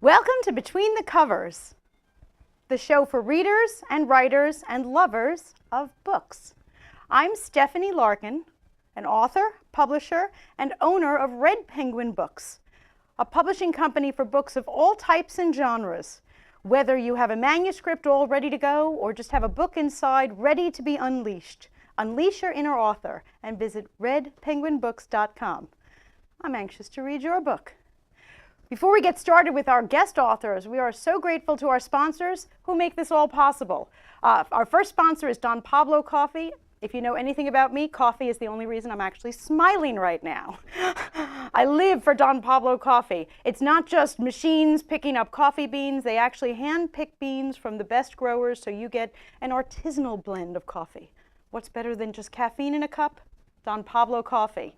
Welcome to Between the Covers, the show for readers and writers and lovers of books. I'm Stephanie Larkin, an author, publisher, and owner of Red Penguin Books, a publishing company for books of all types and genres. Whether you have a manuscript all ready to go or just have a book inside ready to be unleashed, unleash your inner author and visit redpenguinbooks.com. I'm anxious to read your book. Before we get started with our guest authors, we are so grateful to our sponsors who make this all possible. Our first sponsor is Don Pablo Coffee. If you know anything about me, coffee is the only reason I'm actually smiling right now. I live for Don Pablo Coffee. It's not just machines picking up coffee beans. They actually hand-pick beans from the best growers, so you get an artisanal blend of coffee. What's better than just caffeine in a cup? Don Pablo Coffee.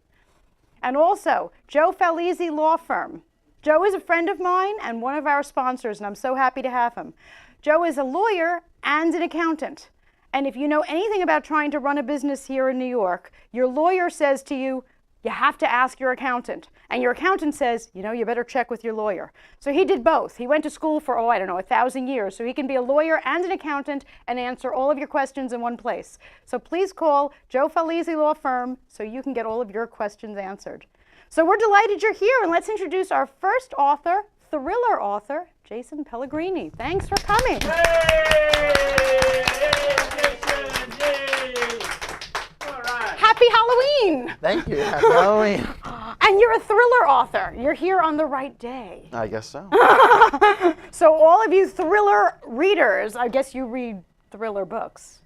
And also, Joe Falizzi Law Firm. Joe is a friend of mine and one of our sponsors, and I'm so happy to have him. Joe is a lawyer and an accountant. And if you know anything about trying to run a business here in New York, your lawyer says to you, you have to ask your accountant. And your accountant says, you know, you better check with your lawyer. So he did both. He went to school for, 1,000 years. So he can be a lawyer and an accountant and answer all of your questions in one place. So please call Joe Falizzi Law Firm so you can get all of your questions answered. So we're delighted you're here, and let's introduce our first author, thriller author, Jason Pellegrini. Thanks for coming. Happy Halloween! Thank you. Happy Halloween. And you're a thriller author. You're here on the right day. I guess so. So all of you thriller readers, I guess you read thriller books.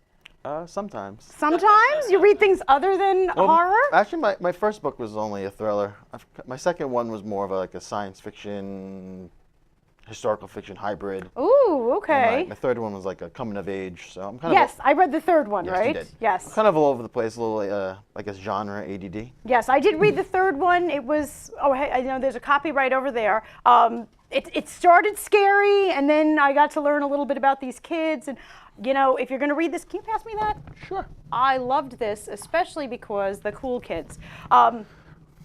Sometimes. Sometimes? You read things other than horror? Actually, my first book was only a thriller. My second one was more of a science fiction, historical fiction hybrid. Ooh, okay. My third one was like a coming of age. So I'm kind Yes, I read the third one, yes, right? You did. Yes. Kind of all over the place, a little, I guess, genre, ADD. Yes, I did read the third one. It was, hey, I know there's a copy right over there. It started scary, and then I got to learn a little bit about these kids. And, you know, if you're going to read this, can you pass me that? Sure. I loved this, especially because the cool kids.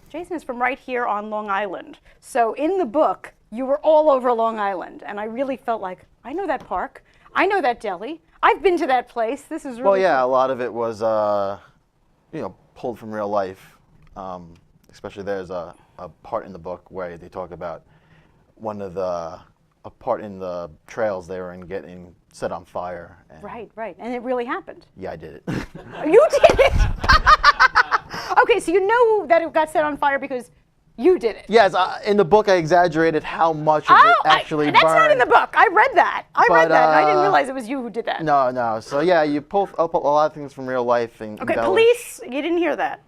Jason is from right here on Long Island. So in the book, you were all over Long Island, and I really felt like, I know that park. I know that deli. I've been to that place. This is really Well, yeah, cool. a lot of it was, pulled from real life. Especially there's a part in the book where they talk about a part in the trails they were in getting set on fire. And Right. And it really happened. yeah, I did it. You did it! Okay, so you know that it got set on fire because you did it. Yes, in the book I exaggerated how much of it actually that's burned. not in the book. I read that. I read that. And I didn't realize it was you who did that. No. So yeah, you pull up a lot of things from real life and Okay, embellish. police, you didn't hear that.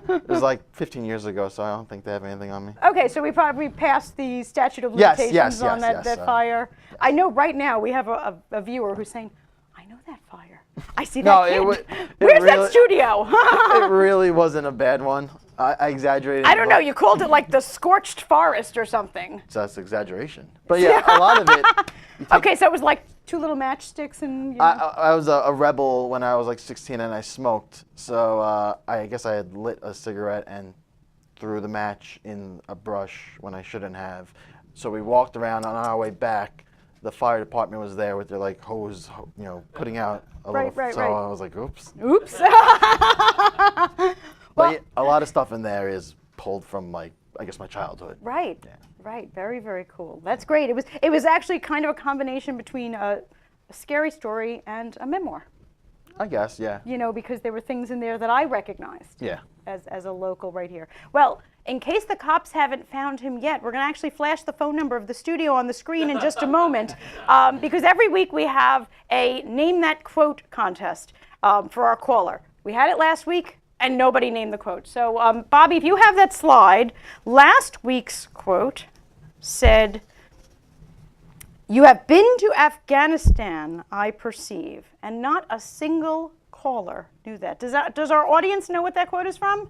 It was like 15 years ago, so I don't think they have anything on me. Okay, so we probably passed the statute of Yes, limitations on yes, that fire. I know right now we have a viewer who's saying, I know that fire. I see that No, kid. Where's that really- studio? It really wasn't a bad one. I exaggerated. I don't know, you called it like the scorched forest or something. So that's exaggeration. But yeah, a lot of it. Okay, so it was like two little matchsticks and... You know. I was a rebel when I was like 16 and I smoked. So I guess I had lit a cigarette and threw the match in a brush when I shouldn't have. So we walked around on our way back. The fire department was there with their like hose, putting out a little. Right. I was like, oops. Oops. But yeah, a lot of stuff in there is pulled from my childhood. Right. Yeah. Right. Very, very cool. That's great. It was actually kind of a combination between a scary story and a memoir. I guess, yeah. You know, because there were things in there that I recognized. Yeah. As a local right here. Well, in case the cops haven't found him yet, we're going to actually flash the phone number of the studio on the screen in just a moment, because every week we have a Name That Quote contest for our caller. We had it last week, and nobody named the quote. So, Bobby, if you have that slide, last week's quote said, "You have been to Afghanistan, I perceive," and not a single caller knew that. Does our audience know what that quote is from?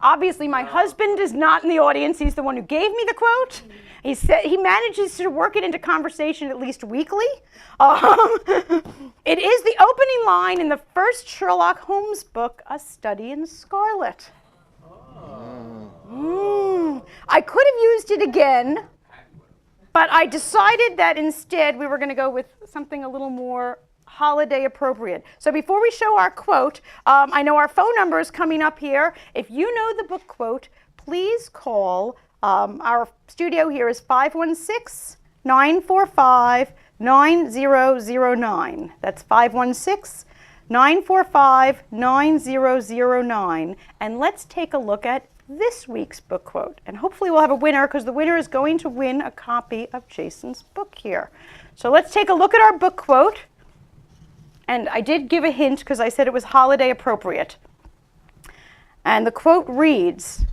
Obviously, my husband is not in the audience. He's the one who gave me the quote. He said he manages to work it into conversation at least weekly. It is the opening line in the first Sherlock Holmes book, A Study in Scarlet. I could have used it again, but I decided that instead we were going to go with something a little more holiday appropriate. So before we show our quote, I know our phone number is coming up here. If you know the book quote, please call. Our studio here is 516-945-9009. That's 516-945-9009. And let's take a look at this week's book quote. And hopefully we'll have a winner, because the winner is going to win a copy of Jason's book here. So let's take a look at our book quote. And I did give a hint because I said it was holiday appropriate. And the quote reads,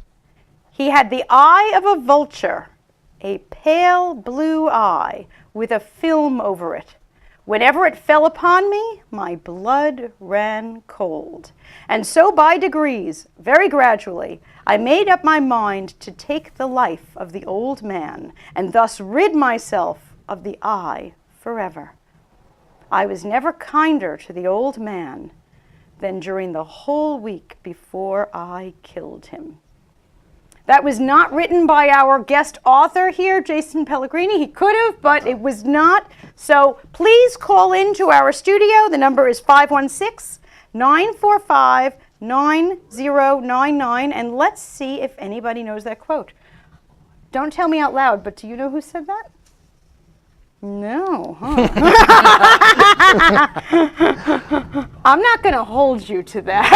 "He had the eye of a vulture, a pale blue eye with a film over it. Whenever it fell upon me, my blood ran cold. And so by degrees, very gradually, I made up my mind to take the life of the old man, and thus rid myself of the eye forever. I was never kinder to the old man than during the whole week before I killed him." That was not written by our guest author here, Jason Pellegrini. He could have, but it was not. So please call into our studio. The number is 516-945-9099, and let's see if anybody knows that quote. Don't tell me out loud, but do you know who said that? No, huh? I'm not going to hold you to that.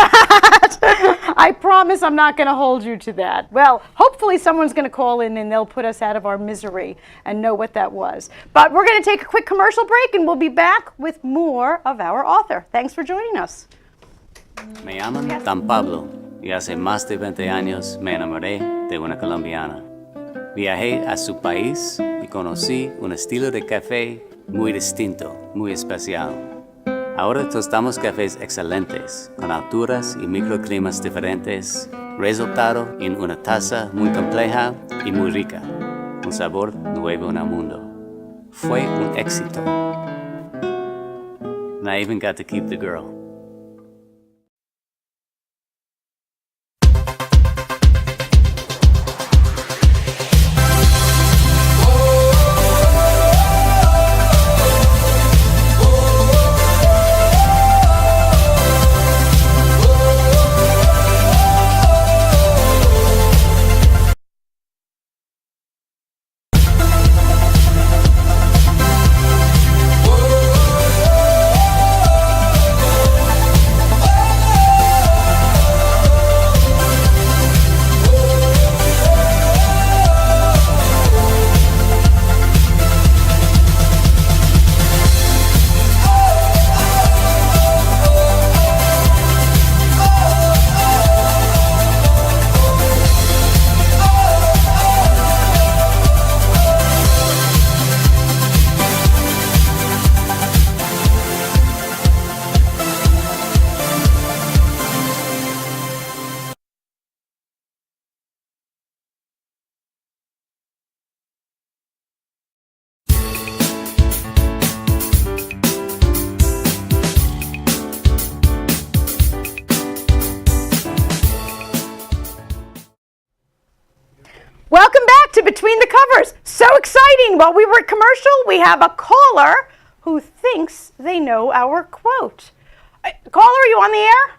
I promise I'm not going to hold you to that. Well, hopefully someone's going to call in and they'll put us out of our misery and know what that was. But we're going to take a quick commercial break and we'll be back with more of our author. Thanks for joining us. Me llaman Dan Pablo y hace más de 20 años me enamoré de una colombiana. Viajé a su país y conocí un estilo de café muy distinto, muy especial. Ahora tostamos cafés excelentes, con alturas y microclimas diferentes, resultado en una taza muy compleja y muy rica, un sabor nuevo en el mundo. Fue un éxito. And I even got to keep the girl. Welcome back to Between the Covers. So exciting. While we were at commercial, we have a caller who thinks they know our quote. Caller, are you on the air?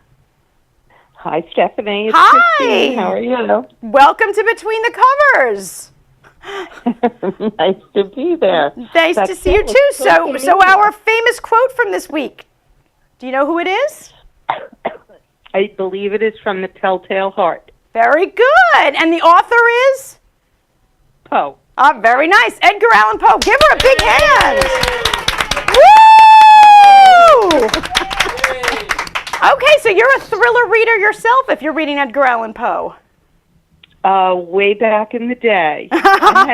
Hi, Stephanie. It's Hi. Christine. How are you? Welcome to Between the Covers. Nice to be there. Nice to see you too. So our famous quote from this week. Do you know who it is? I believe it is from The Telltale Heart. Very good. And the author is? Poe. Very nice. Edgar Allan Poe. Give her a big hand. Woo! Okay, so you're a thriller reader yourself if you're reading Edgar Allan Poe. Way back in the day, I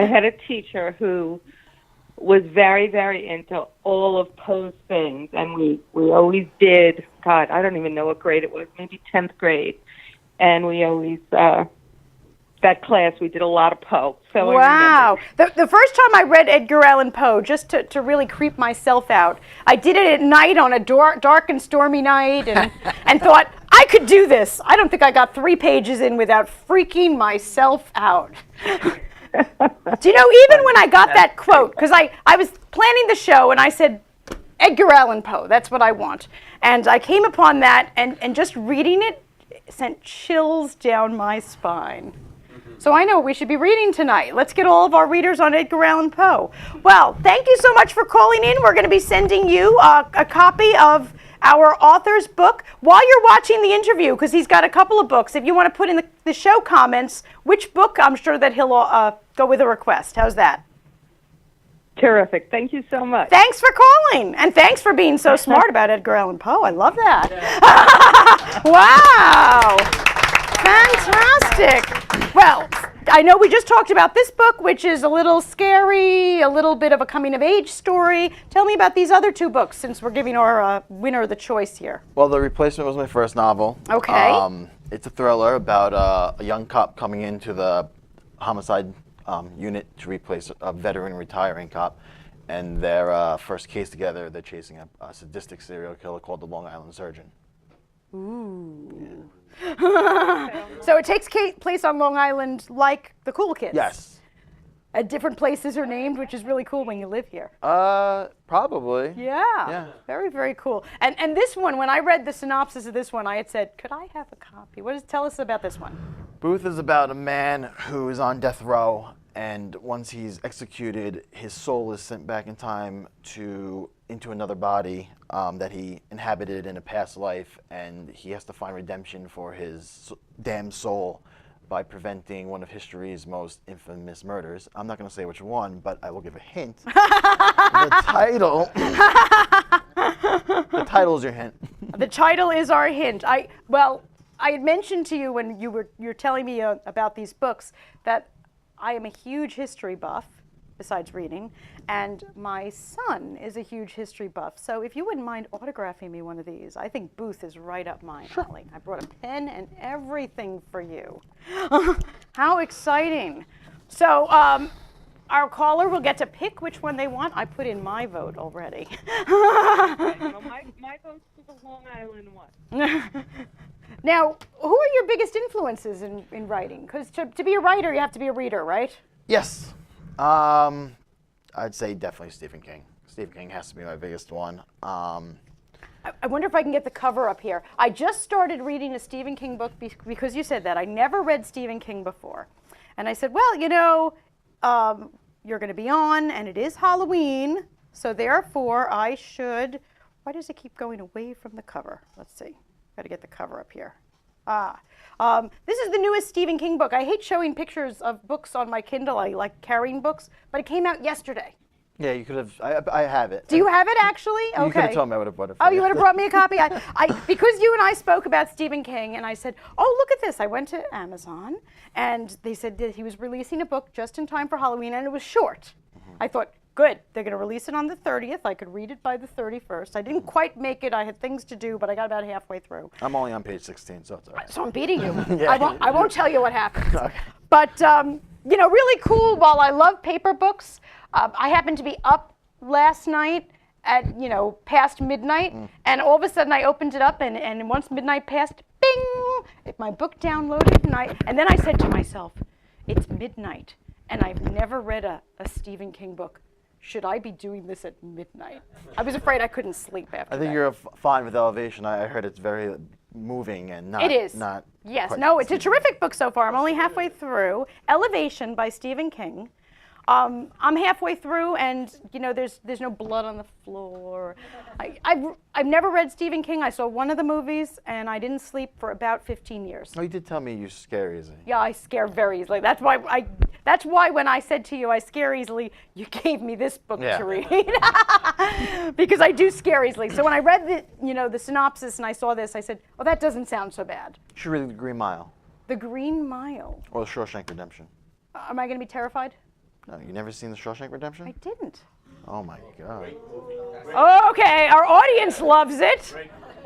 had a teacher who was very, very into all of Poe's things, and we always did, God, I don't even know what grade it was, maybe 10th grade, and we always, that class, we did a lot of Poe. So Wow. The first time I read Edgar Allan Poe, just to really creep myself out, I did it at night on a dark and stormy night and thought, I could do this. I don't think I got 3 pages in without freaking myself out. Do you know, even when I got that quote, because I was planning the show and I said, Edgar Allan Poe, that's what I want. And I came upon that, and just reading it sent chills down my spine. So I know what we should be reading tonight. Let's get all of our readers on Edgar Allan Poe. Well, thank you so much for calling in. We're going to be sending you a copy of our author's book while you're watching the interview, because he's got a couple of books. If you want to put in the show comments which book, I'm sure that he'll go with a request. How's that? Terrific. Thank you so much. Thanks for calling, and thanks for being so smart about Edgar Allan Poe. I love that. Wow. Fantastic. Well, I know we just talked about this book, which is a little scary, a little bit of a coming-of-age story. Tell me about these other 2 books, since we're giving our winner the choice here. Well, The Replacement was my first novel. Okay. It's a thriller about a young cop coming into the homicide unit to replace a veteran retiring cop. And their first case together, they're chasing a sadistic serial killer called the Long Island Surgeon. Ooh. Yeah. So it takes place on Long Island like the Cool Kids? Yes. Different places are named, which is really cool when you live here. Probably. Yeah. Very, very cool. And this one, when I read the synopsis of this one, I had said, could I have a copy? Tell us about this one. Booth is about a man who is on death row, and once he's executed, his soul is sent back in time into another body that he inhabited in a past life, and he has to find redemption for his damned soul by preventing one of history's most infamous murders. I'm not going to say which one, but I will give a hint. The title is your hint. The title is our hint. I had mentioned to you when you're telling me about these books that I am a huge history buff, besides reading, and my son is a huge history buff. So if you wouldn't mind autographing me one of these, I think Booth is right up my alley. I brought a pen and everything for you. How exciting. So our caller will get to pick which one they want. I put in my vote already. Well, my vote's for the Long Island one. Now, who are your biggest influences in writing? Because to be a writer, you have to be a reader, right? Yes. I'd say definitely Stephen King. Stephen King has to be my biggest one. I wonder if I can get the cover up here. I just started reading a Stephen King book because you said that. I never read Stephen King before. And I said, well, you're going to be on, and it is Halloween, so therefore I should... Why does it keep going away from the cover? Let's see. Got to get the cover up here. This is the newest Stephen King book. I hate showing pictures of books on my Kindle. I like carrying books, but it came out yesterday. Yeah, you could have. I have it. Do you have it actually? Okay. You could have told me I would have bought it. Oh, you would have brought me a copy. Because you and I spoke about Stephen King, and I said, "Oh, look at this." I went to Amazon, and they said that he was releasing a book just in time for Halloween, and it was short. I thought, good, they're going to release it on the 30th. I could read it by the 31st. I didn't quite make it. I had things to do, but I got about halfway through. I'm only on page 16, so it's all right. So I'm beating you. Yeah. I won't tell you what happens. Okay. But, really cool. While I love paper books, I happened to be up last night at, past midnight, and all of a sudden I opened it up, and once midnight passed, bing, my book downloaded, and then I said to myself, it's midnight, and I've never read a Stephen King book. Should I be doing this at midnight? I was afraid I couldn't sleep after I think that. you're fine with Elevation. I heard it's very moving and not. It is. Not yes. quite No, it's a terrific book so far. I'm only halfway through. Elevation by Stephen King. I'm halfway through, and there's no blood on the floor. I've never read Stephen King. I saw one of the movies, and I didn't sleep for about 15 years. Oh, you did tell me you scare easily. Yeah, I scare very easily. That's why when I said to you I scare easily, you gave me this book to read. Because I do scare easily. So when I read the synopsis and I saw this, I said, oh, that doesn't sound so bad. You should read The Green Mile. The Green Mile. Or The Shawshank Redemption. Am I going to be terrified? No, you never seen The Shawshank Redemption? I didn't. Oh my God. Okay, our audience loves it.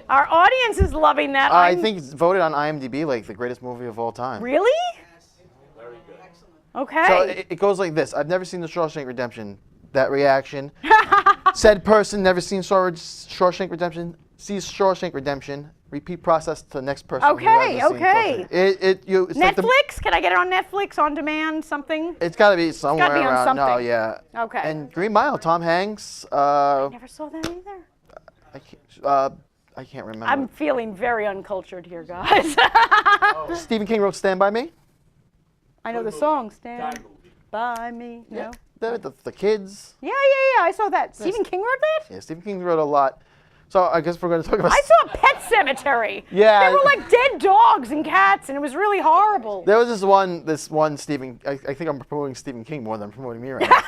Our audience is loving that. I think it's voted on IMDb like the greatest movie of all time. Really? Very good. Okay. So it goes like this. I've never seen The Shawshank Redemption. That reaction. Said person never seen Shawshank Redemption. sees Shawshank Redemption, repeat process to the next person. who Okay, hasn't seen okay. Shawshank. It's like Netflix? Can I get it on Netflix, on demand, something? it's got to be somewhere be on around. No, something. yeah. Okay. And Green Mile, Tom Hanks. Never saw that either. I can't remember. I'm feeling very uncultured here, guys. Stephen King wrote Stand By Me. I know the song, Stand By Me. No? The kids. Yeah, I saw that. Stephen King wrote that? Yeah, Stephen King wrote a lot. So I guess we're going to talk about. I saw Pet Cemetery. Yeah. There were like dead dogs and cats, and it was really horrible. There was this one Stephen. I think I'm promoting Stephen King more than I'm promoting me right now.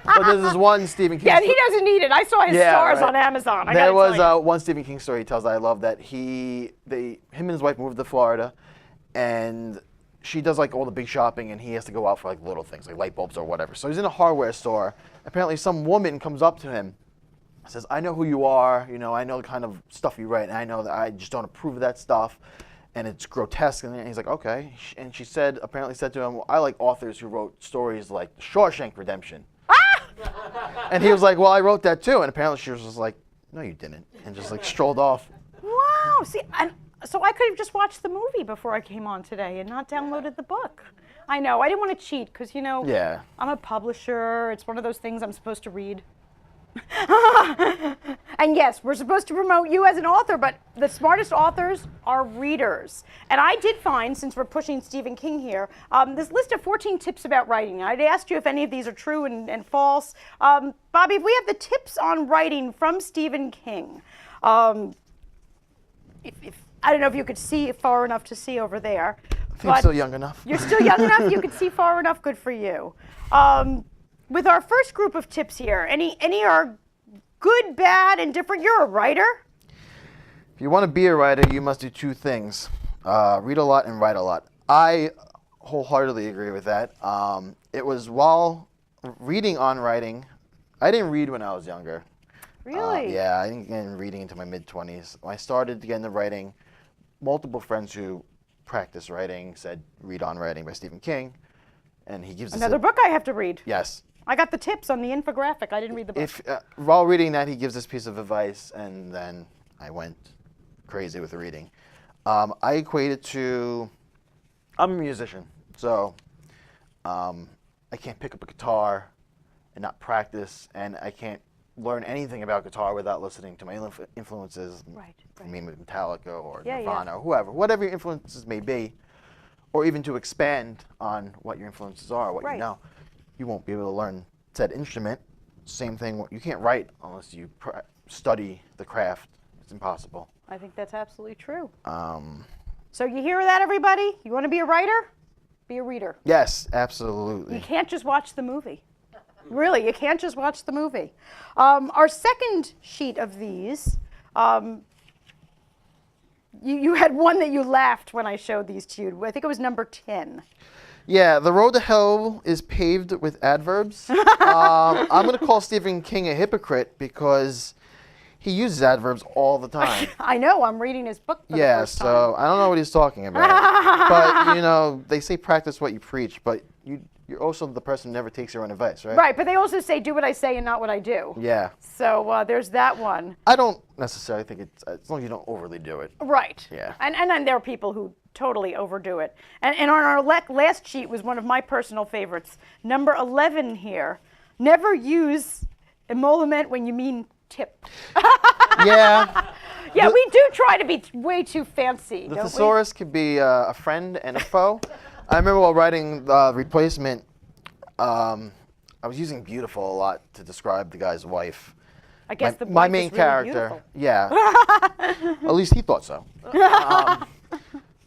but there's this one Stephen King. Yeah, he doesn't need it. I saw his stars right. on Amazon. I There gotta was tell you. one Stephen King story he tells that I love that him and his wife moved to Florida, and she does like all the big shopping, and he has to go out for like little things like light bulbs or whatever. So he's in a hardware store. Apparently, some woman comes up to him, says, "I know who you are. You know, I know the kind of stuff you write, and I know that I just don't approve of that stuff, and it's grotesque." And he's like, "Okay." And she apparently said to him, "Well, I like authors who wrote stories like Shawshank Redemption." And he was like, "Well, I wrote that too." And apparently she was just like, "No, you didn't," and just like strolled off. Wow. See, so I could have just watched the movie before I came on today and not downloaded the book. I know. I didn't want to cheat because, Yeah. I'm a publisher. It's one of those things I'm supposed to read. And yes, we're supposed to promote you as an author, but the smartest authors are readers. And I did find, since we're pushing Stephen King here, this list of 14 tips about writing. I'd asked you if any of these are true and false. Bobby, if we have the tips on writing from Stephen King, if I don't know if you could see far enough to see over there. I think I'm still young enough. You're still young enough. You can see far enough. Good for you. With our first group of tips here, any are good, bad, and different? You're a writer. If you want to be a writer, you must do two things: read a lot and write a lot. I wholeheartedly agree with that. It was while reading on writing. I didn't read when I was younger. Really? Yeah, I didn't get into reading into my mid-20s. When I started to get into writing, multiple friends who practice writing said, "Read On Writing" by Stephen King, and he gives Another book I have to read. Yes. I got the tips on the infographic. I didn't read the book. While reading that, he gives this piece of advice, and then I went crazy with the reading. I equate it to, I'm a musician, so I can't pick up a guitar and not practice, and I can't learn anything about guitar without listening to my influences. Right. I mean, with Metallica or Yeah, Nirvana or whatever your influences may be, or even to expand on what your influences are, what Right. you know. You won't be able to learn said instrument. Same thing, you can't write unless you study the craft. It's impossible. I think that's absolutely true. So you hear that, everybody? You want to be a writer? Be a reader. Yes, absolutely. You can't just watch the movie. Really, you can't just watch the movie. Our second sheet of these, you had one that you laughed when I showed these to you. I think it was number 10. Yeah, the road to hell is paved with adverbs. I'm going to call Stephen King a hypocrite because he uses adverbs all the time. I know, I'm reading his book for the Yeah, first time. so I don't know what he's talking about. But, they say practice what you preach, but you're also the person who never takes your own advice, right? Right, but they also say do what I say and not what I do. Yeah. So there's that one. I don't necessarily think it's, as long as you don't overly do it. Right. Yeah. And then there are people who totally overdo it. And on our last sheet was one of my personal favorites. Number 11 here. Never use emolument when you mean tip. Yeah. Yeah, we do try to be way too fancy, The don't thesaurus could be a friend and a foe. I remember while writing the replacement, I was using beautiful a lot to describe the guy's wife. I guess the my wife main is really character. beautiful. Yeah. At least he thought so.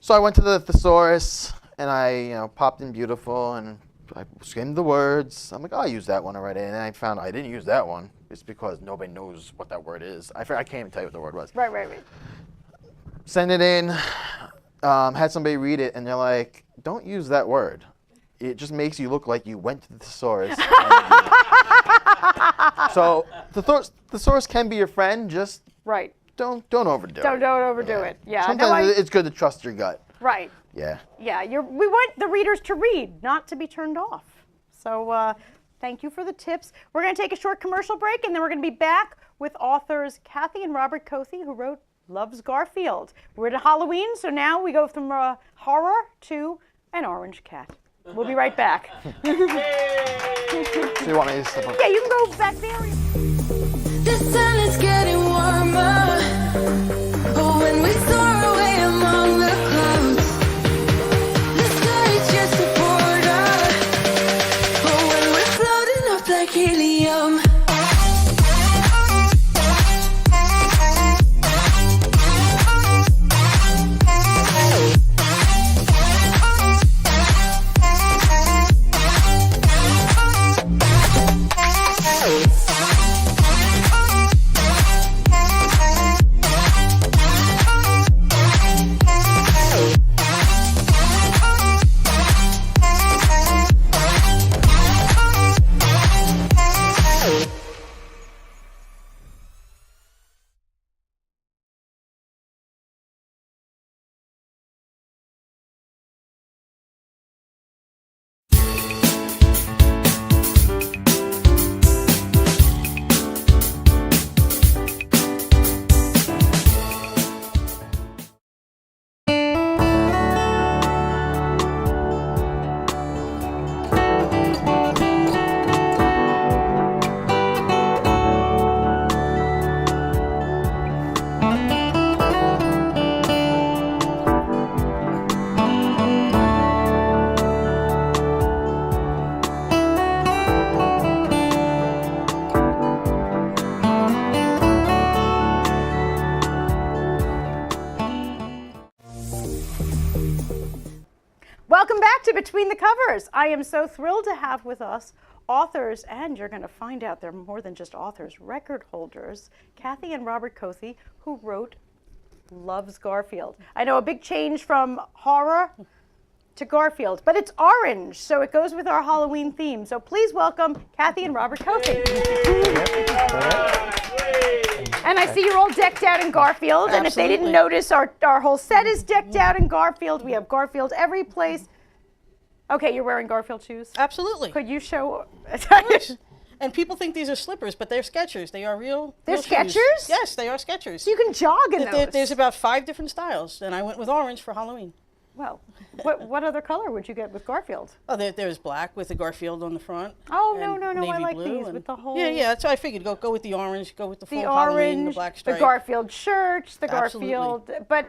So I went to the thesaurus and I, popped in beautiful and I skimmed the words. I'm like, oh, I used that one already, and I found I didn't use that one. It's because nobody knows what that word is. I can't even tell you what the word was. Right. Send it in. Had somebody read it, and they're like, "Don't use that word. It just makes you look like you went to the thesaurus." So the thesaurus can be your friend. Just Right. don't overdo it. Don't overdo it. Yeah. Sometimes it's good to trust your gut. Right. Yeah. Yeah, we want the readers to read, not to be turned off. So thank you for the tips. We're going to take a short commercial break, and then we're going to be back with authors Kathy and Robert Cothy, who wrote Loves Garfield. We're at Halloween, so now we go from horror to an orange cat. We'll be right back. So you want me to step up? Yeah, you can go back there. The sun is getting warmer. Oh, when we soar away among the clouds, the sky is just a border. Oh, when we're floating up like helium. Welcome back to Between the Covers. I am so thrilled to have with us authors, and you're going to find out they're more than just authors, record holders, Kathy and Robert Cothy, who wrote Loves Garfield. I know, a big change from horror to Garfield, but it's orange, so it goes with our Halloween theme. So please welcome Kathy and Robert Cothy. And I see you're all decked out in Garfield, and if they didn't notice, our whole set is decked out in Garfield. We have Garfield every place. Okay, you're wearing Garfield shoes? Absolutely. Could you show? And people think these are slippers, but they're Skechers. They are real. They're real shoes. Skechers? Yes, they are Skechers. So you can jog in those. There's about 5 different styles, and I went with orange for Halloween. Well, what other color would you get with Garfield? Oh, there's black with the Garfield on the front. Oh, and no, I navy like blue these and- with the whole... Yeah, that's what I figured. Go with the orange, go with the full The Halloween, orange, the black the stripe. Garfield shirts, the Absolutely. Garfield... But,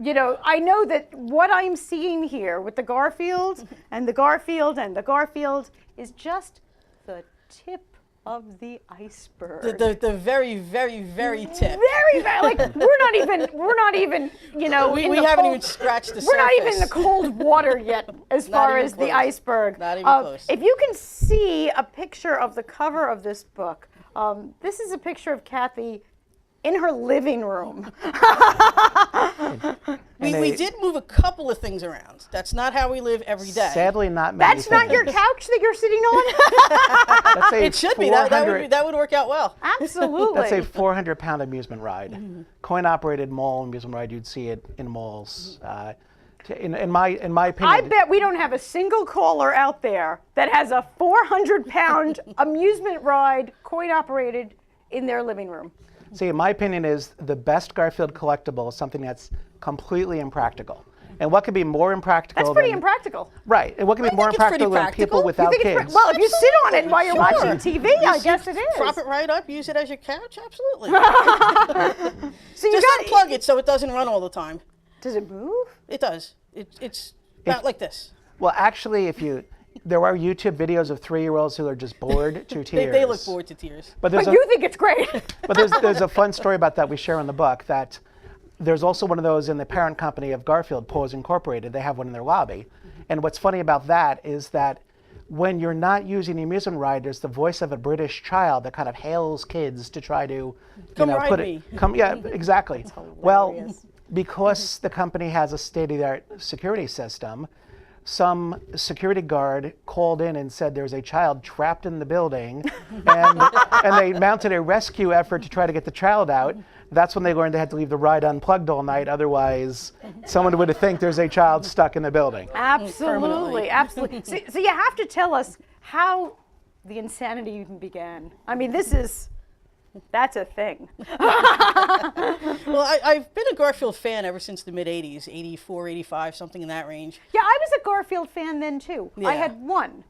you know, I know that what I'm seeing here with the Garfield and the Garfield and the Garfield is just the tip of the iceberg. The very, very, very tip. Very, like we're not even, you know, We in the haven't cold- even scratched the surface. We're not even in the cold water yet, as Not far even as the close. iceberg. Not even close. If you can see a picture of the cover of this book, this is a picture of Kathy in her living room. We did move a couple of things around. That's not how we live every day. Sadly, not many That's not your things. couch that you're sitting on? That's a It should be. That would work out well. Absolutely. That's a 400-pound amusement ride. Coin-operated mall amusement ride. You'd see it in malls. In my opinion, I bet we don't have a single caller out there that has a 400-pound amusement ride, coin-operated, in their living room. See, in my opinion, is the best Garfield collectible is something that's completely impractical. And what could be more impractical? That's pretty than, impractical. Right. And what could be more think it's pretty impractical than people practical. without You think kids? well, if you sit on it while you're watching TV, I guess it Prop is. it right up, use it as your couch, absolutely. So you Just got unplug it so it doesn't run all the time. Does it move? It does. It's not like this. Well, actually, there are YouTube videos of 3-year-olds who are just bored to tears. They look bored to tears. But there's But a, you think it's great. But there's a fun story about that we share in the book, that there's also one of those in the parent company of Garfield, Paws Incorporated. They have one in their lobby. And what's funny about that is that when you're not using the amusement ride, there's the voice of a British child that kind of hails kids to try to, Come ride put me. it. Yeah, exactly. Well, because the company has a state-of-the-art security system, some security guard called in and said there's a child trapped in the building, and they mounted a rescue effort to try to get the child out. That's when they learned they had to leave the ride unplugged all night, otherwise someone would think there's a child stuck in the building. Absolutely, absolutely. So you have to tell us how the insanity even began. I mean, this is That's a thing. Well, I've been a Garfield fan ever since the mid 80s, 84, 85, something in that range. Yeah, I was a Garfield fan then too. I Yeah. had one.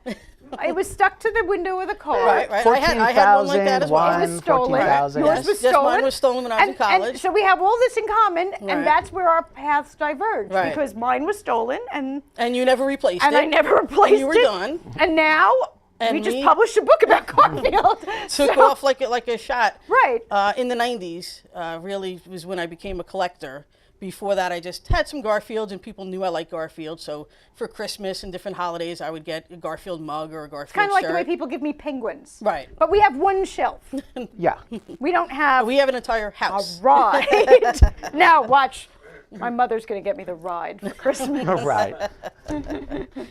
It was stuck to the window of the car. Right. I had one like that as well. It was stolen. 14,000. Yours Yes, was yes, stolen. mine was stolen when I was in college. And so we have all this in common, Right. and that's where our paths diverged Right. because mine was stolen, and And you never replaced it. I never replaced And you were it. done. And now And we just me- published a book about Garfield. Took So- off like a shot. Right. In the 90s, really was when I became a collector. Before that, I just had some Garfields, and people knew I liked Garfield. So for Christmas and different holidays, I would get a Garfield mug or a Garfield Kind of like shirt. the way people give me penguins. Right. But we have one shelf. Yeah. We don't have We have an entire house. a ride. Now watch. My mother's going to get me the ride for Christmas. Right.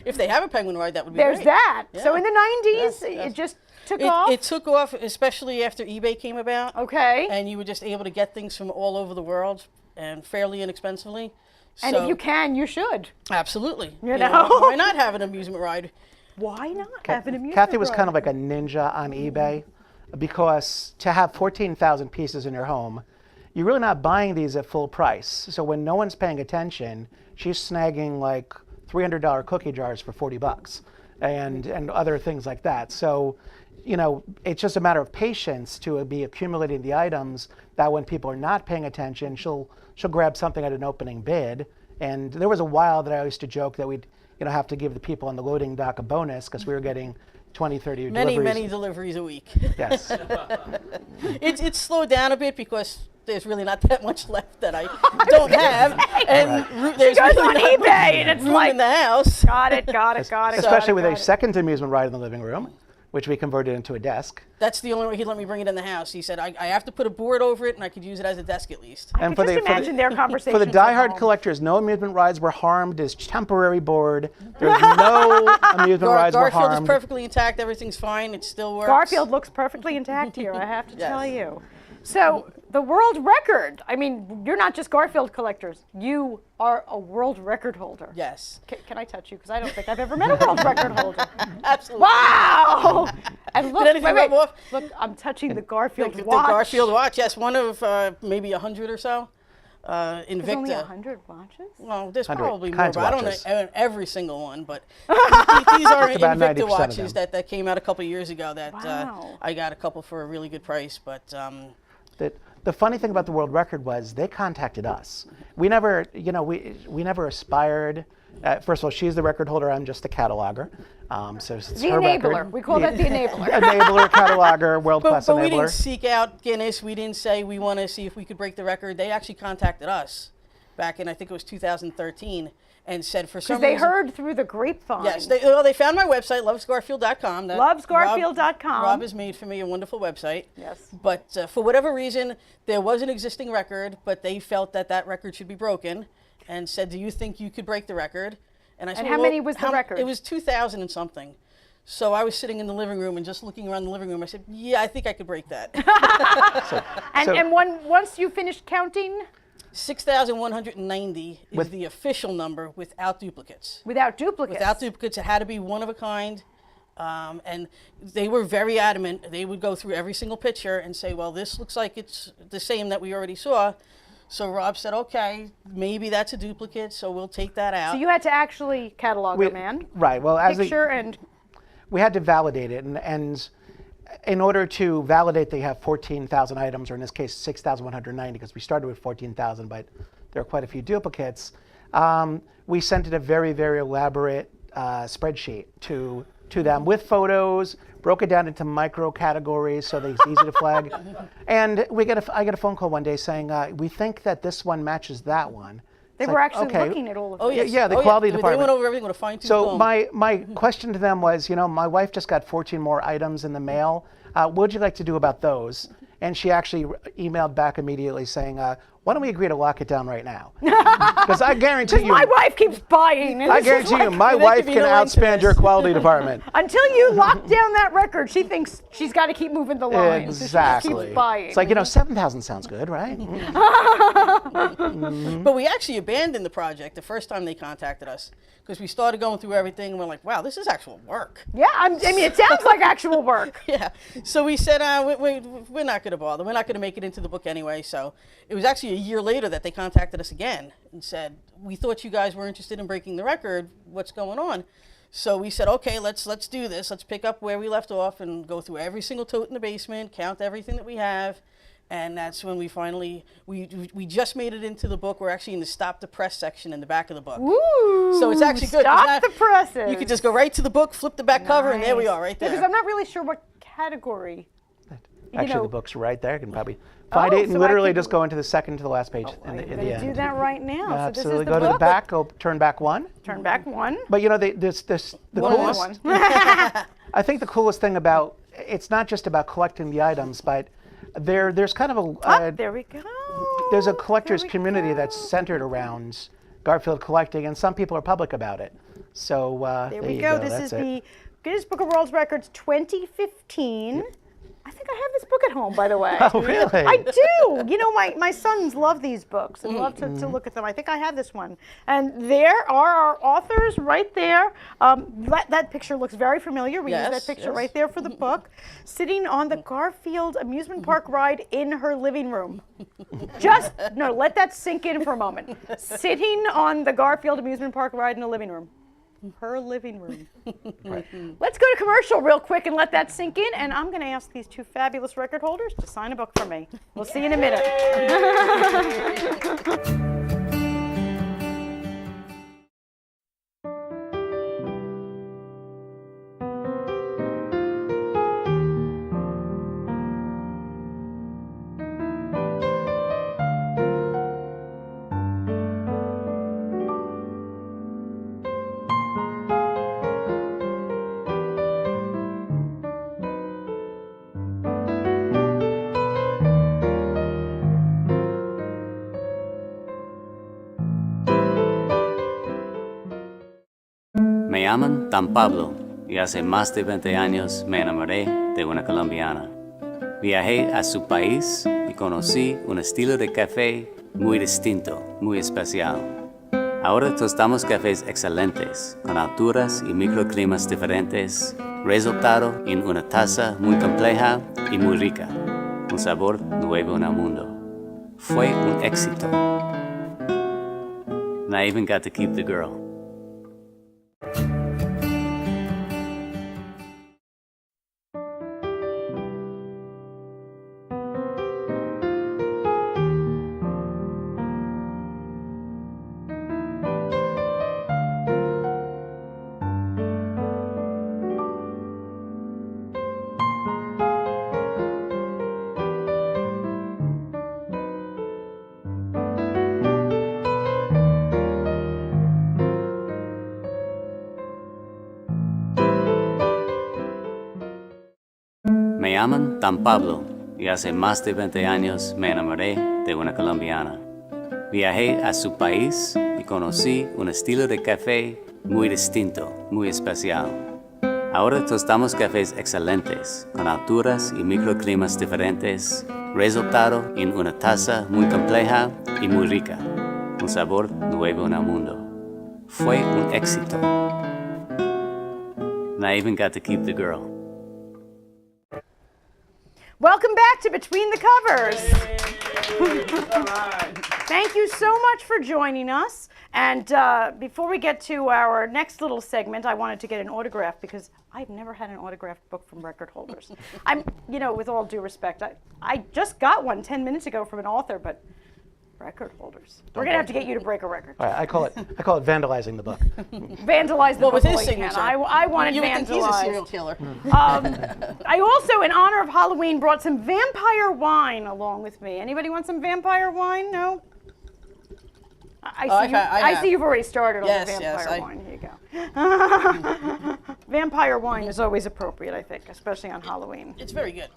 If they have a penguin ride, that would be There's great. that. So Yeah. in the 90s, Yes. it just took off. It took off, especially after eBay came about. Okay. And you were just able to get things from all over the world and fairly inexpensively. And if you can, you should. Absolutely. You know? Why not have an amusement ride? Why not have an amusement Kathy was ride? kind of like a ninja on eBay because to have 14,000 pieces in your home, you're really not buying these at full price. So when no one's paying attention, she's snagging like $300 cookie jars for $40 and other things like that. So, you know, it's just a matter of patience to be accumulating the items that when people are not paying attention, she'll grab something at an opening bid. And there was a while that I used to joke that we'd, you know, have to give the people on the loading dock a bonus because we were getting 20, 30 deliveries. Many deliveries a week. Yes. It's slowed down a bit because there's really not that much left that I don't have. And there's goes really on not eBay and it's room like- in the house. Got it. Especially with a got it. second amusement ride in the living room, which we converted into a desk. That's the only way he'd let me bring it in the house. He said, I have to put a board over it and I could use it as a desk at least. I could just imagine their conversations For the at diehard home. collectors, no amusement rides were harmed. It's temporary board. There's no amusement rides were Garfield is harmed. perfectly intact. Everything's fine. It still works. Garfield looks perfectly intact here, I have to Yes. tell you. So the world record, I mean, you're not just Garfield collectors. You are a world record holder. Yes. Can I touch you? Because I don't think I've ever met a world record holder. Absolutely. Wow! And look, anything rub off? look, I'm touching the Garfield The watch. Garfield watch, yes, one of maybe 100 or so. There's Invicta. only 100 watches? Well, there's 100 probably more, kinds but of I don't watches. know every single one. But these are about 90% Invicta of watches them. that came out a couple of years ago that Wow. I got a couple for a really good price. But The funny thing about the world record was they contacted us. We never, you know, we never aspired. First of all, she's the record holder. I'm just the cataloger. So it's The her enabler. record. We call that the enabler. Enabler, cataloger, world-class but we didn't enabler. seek out Guinness. We didn't say we want to see if we could break the record. They actually contacted us back in, I think it was 2013, and said for some Because they reason. heard through the grapevine. Yes, they found my website, lovesgarfield.com. Lovesgarfield.com. Rob has made for me a wonderful website. Yes. But for whatever reason, there was an existing record, but they felt that record should be broken and said, do you think you could break the record? And I said, how well, many was the record? It was 2,000 and something. So I was sitting in the living room and just looking around the living room. I said, yeah, I think I could break that. And once you finished counting, 6,190 is With- the official number without duplicates. without duplicates. Without duplicates, it had to be one of a kind. And they were very adamant. They would go through every single picture and say, well, this looks like it's the same that we already saw. So Rob said, okay, maybe that's a duplicate, so we'll take that out. So you had to actually catalog We- them, man. Right. Well, as Picture and we had to validate it, and in order to validate they have 14,000 items, or in this case 6,190, because we started with 14,000, but there are quite a few duplicates. We sent it a very, very elaborate spreadsheet to them with photos, broke it down into micro categories so that it's easy to flag. And I get a phone call one day saying, we think that this one matches that one. they It's were like, actually okay. looking at all of Oh, this. yes. Yeah, the Oh, quality They department. went over everything with a fine-tooth So comb. my question to them was, you know, my wife just got 14 more items in the mail. What would you like to do about those? And she actually emailed back immediately saying, why don't we agree to lock it down right now? Because I guarantee you, My wife keeps buying. and I it's just guarantee you, like- my There wife could be can no end to outspend this. your quality department. Until you lock down that record, she thinks she's got to keep moving the line. So she Exactly. just keeps buying. It's like, 7,000 sounds good, right? But we actually abandoned the project the first time they contacted us because we started going through everything and we're like, wow, this is actual work. yeah, I mean, it sounds like actual work. Yeah. So we said, we're not going to bother. We're not going to make it into the book anyway. So it was actually a year later that they contacted us again and said, we thought you guys were interested in breaking the record. What's going on? So we said, okay, let's do this. Let's pick up where we left off and go through every single tote in the basement, count everything that we have. And that's when we finally, we just made it into the book. We're actually in the Stop the Press section in the back of the book. Ooh, So it's actually good. 'cause Stop now the presses. You could just go right to the book, flip the back cover, and there we are, right there. Because I'm not really sure what category. Actually, the book's right there. You can probably find Oh, it and so I literally can- just go into the second to the last page in I'm the going to do end. that right now. So Absolutely. this is the Go to book. the back, go turn back one. Turn back one. But the One on coolest, one. I think the coolest thing about, it's not just about collecting the items, but there's kind of Oh, there we go. there's a collector's There we community go. that's centered around Garfield collecting, and some people are public about it. So There there we you go. go. This That's is it. the Guinness Book of World Records 2015. I think I have this book at home, by the way. Oh, really? I do. My sons love these books and love Mm-hmm. to look at them. I think I have this one. And there are our authors right there. That picture looks very familiar. We use Yes, that picture yes. right there for the book. Sitting on the Garfield amusement park ride in her living room. Let that sink in for a moment. Sitting on the Garfield amusement park ride in the living room. Her living room. Let's go to commercial real quick and let that sink in. And I'm going to ask these two fabulous record holders to sign a book for me. We'll see you in a minute. Me llaman Dan Pablo y hace más de 20 años me enamoré de una colombiana. Viajé a su país y conocí un estilo de café muy distinto, muy especial. Ahora tostamos cafés excelentes, con alturas y microclimas diferentes, resultado en una taza muy compleja y muy rica, un sabor nuevo en el mundo. Fue un éxito. And I even got to keep the girl. Me llaman Dan Pablo y hace más de 20 años me enamoré de una colombiana. Viajé a su país y conocí un estilo de café muy distinto, muy especial. Ahora tostamos cafés excelentes, con alturas y microclimas diferentes, resultado en una taza muy compleja y muy rica, un sabor nuevo en el mundo. Fue un éxito. And I even got to keep the girl. Welcome back to Between the Covers. Thank you so much for joining us. And before we get to our next little segment, I wanted to get an autograph because I've never had an autographed book from record holders. With all due respect, I just got one 10 minutes ago from an author, but record holders. We're gonna have to get you to break a record. All right, I call it vandalizing the book. Vandalize the Well, book. with his all you can. signature. I wanted You would think he's a vandalized. serial killer. I also, in honor of Halloween, brought some vampire wine along with me. Anybody want some vampire wine? No? I see you've already started on Yes, the yes, vampire wine. Here you go. Vampire wine is always appropriate, I think, especially on Halloween. It's very good.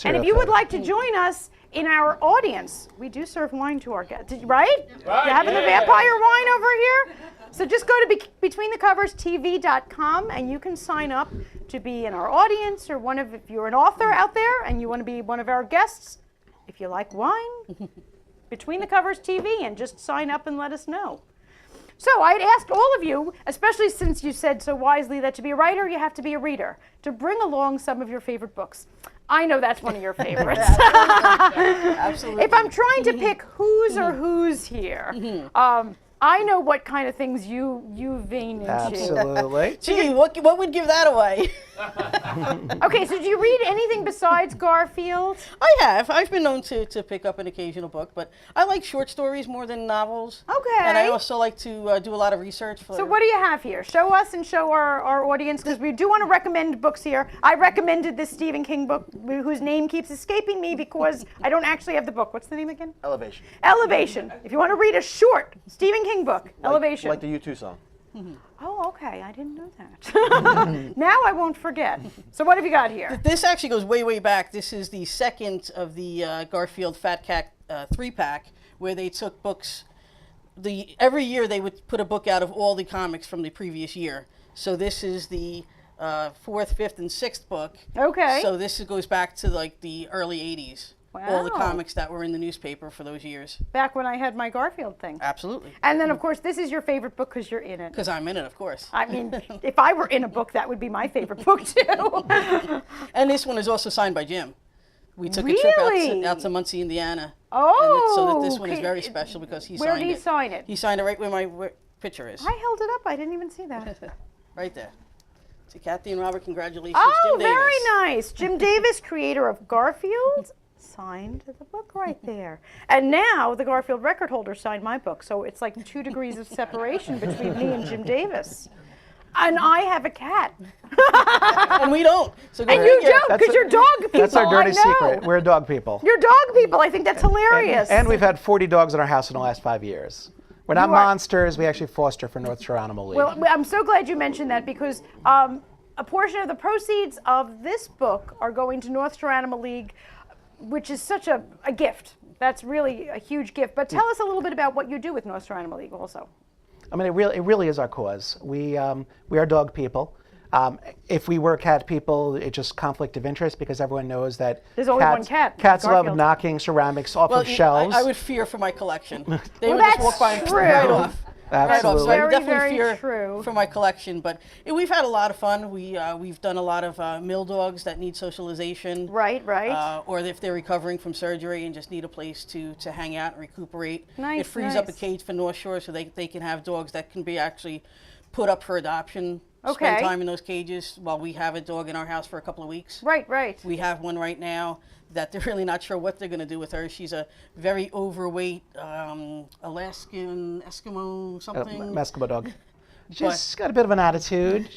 And if you would like to join us in our audience, we do serve wine to our guests, right? You having the vampire wine over here? So just go to BetweenTheCoversTV.com and you can sign up to be in our audience, or if you're an author out there and you want to be one of our guests, if you like wine, Between the Covers TV, and just sign up and let us know. So I'd ask all of you, especially since you said so wisely that to be a writer, you have to be a reader, to bring along some of your favorite books. I know that's one of your favorites. Absolutely. If I'm trying to pick who's here, I know what kind of things you vein into. Absolutely. Gee, what would give that away? Okay, so do you read anything besides Garfield? I have. I've been known to pick up an occasional book, but I like short stories more than novels. Okay. And I also like to do a lot of research. So what do you have here? Show us and show our audience, because we do want to recommend books here. I recommended this Stephen King book, whose name keeps escaping me because I don't actually have the book. What's the name again? Elevation. Elevation. If you want to read a short Stephen King book, Elevation. Like the U2 song. Oh, okay. I didn't know that. Now I won't forget. So what have you got here? This actually goes way, way back. This is the second of the Garfield Fat Cat 3-pack, where they took books. Every year they would put a book out of all the comics from the previous year. So this is the 4th, 5th, and 6th book. Okay. So this goes back to like the early 80s. All the Wow. comics that were in the newspaper for those years. Back when I had my Garfield thing. Absolutely. And then, of course, this is your favorite book because you're in it. Because I'm in it, of course. I mean, if I were in a book, that would be my favorite book, too. And this one is also signed by Jim. We took a trip Really? out to Muncie, Indiana. Oh. So that this one is okay. very special because he Where signed did he it. sign it? He signed it right where my picture is. I held it up. I didn't even see that. Right there. To Kathy and Robert, congratulations, Oh, Jim Davis. very nice. Jim Davis, creator of Garfield, signed the book right there. And now the Garfield record holder signed my book. So it's like 2 degrees of separation between me and Jim Davis. And I have a cat. And we don't. So go And you figure. don't, because you're dog people. That's our dirty I know. secret. We're dog people. You're dog people. I think that's hilarious. And we've had 40 dogs in our house in the last 5 years. We're not You are- monsters. We actually foster for North Shore Animal League. Well, I'm so glad you mentioned that, because a portion of the proceeds of this book are going to North Shore Animal League, which is such a gift. That's really a huge gift. But tell us a little bit about what you do with North Shore Animal League also. I mean, it really is our cause. We are dog people. If we were cat people, it's just conflict of interest because everyone knows that There's only one cat, Cats love Garfield. knocking ceramics off Well, of shelves. I would fear for my collection. They Well, would just that's walk by and true. right off. Right off. So Absolutely. I would Very, definitely very fear true. for my collection. But we've had a lot of fun. We've done a lot of mill dogs that need socialization. Right, right. Or if they're recovering from surgery and just need a place to hang out and recuperate. Nice, It frees up a nice. cage for North Shore so they can have dogs that can be actually put up for adoption. Okay. Spend time in those cages while we have a dog in our house for a couple of weeks. Right, right. We have one right now that they're really not sure what they're going to do with her. She's a very overweight Alaskan Eskimo something. Eskimo dog. She's got a bit of an attitude.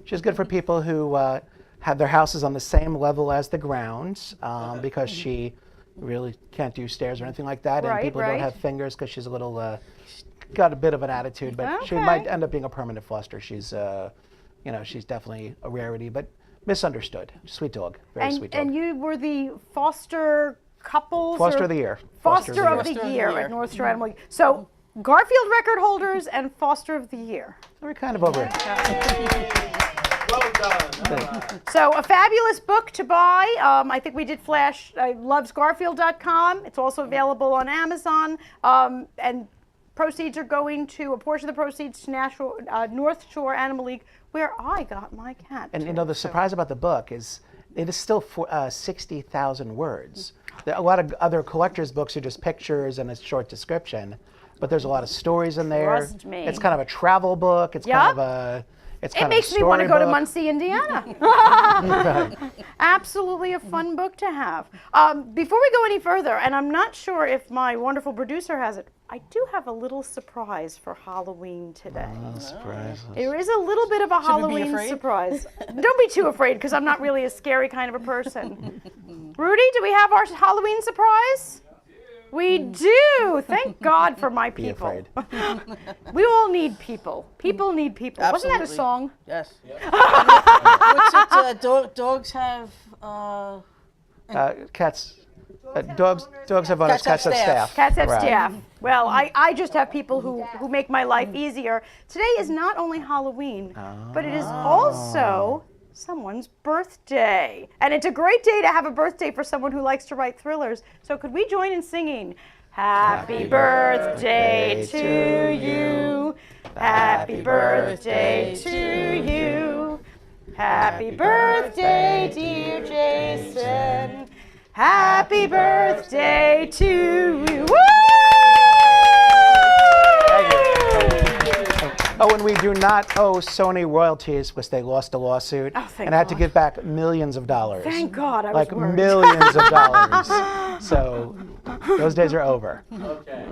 She's good for people who have their houses on the same level as the ground because she really can't do stairs or anything like that. Right, And people who right. don't have fingers because she's a little, got a bit of an attitude, but she Okay. might end up being a permanent foster. She's, she's definitely a rarity, but misunderstood. Sweet dog, very sweet dog. And you were the foster couples? Foster or- of the year. Foster of the Foster of the year year. at North Shore Animal League. So Garfield record holders and Foster of the Year. We're kind of over it. So a fabulous book to buy. I think we did flash lovesgarfield.com. It's also available on Amazon. And proceeds are going to, a portion of the proceeds to North Shore Animal League, where I got my cat. And too. you know, the surprise about the book is it is still 60,000 words. A lot of other collectors' books are just pictures and a short description, but there's a lot of stories in there. Trust me. It's kind of a travel book. It's kind of a. It's It kind makes of a me want to go to storybook. Muncie, Indiana. Absolutely a fun book to have. Before we go any further, and I'm not sure if my wonderful producer has it, I do have a little surprise for Halloween today. Surprise. There is a little bit of a Should we be Halloween afraid? surprise. Don't be too afraid, because I'm not really a scary kind of a person. Rudy, do we have our Halloween surprise? We do. Thank God for my Be people. afraid. We all need people. People need people. Wasn't that a Absolutely. song? Yes. What's it? Dogs have Cats, dogs have owners. Cats have staff. Cats have Right. staff. Well, I just have people who make my life easier. Today is not only Halloween, but it is also someone's birthday. And it's a great day to have a birthday for someone who likes to write thrillers. So could we join in singing, Happy birthday to you. Happy birthday to you. Happy birthday, dear Jason. Happy birthday to you. Woo! Oh, and we do not owe Sony royalties because they lost a lawsuit thank and had to God. give back millions of dollars. Thank God, I was Like worried. millions of dollars. So those days are over.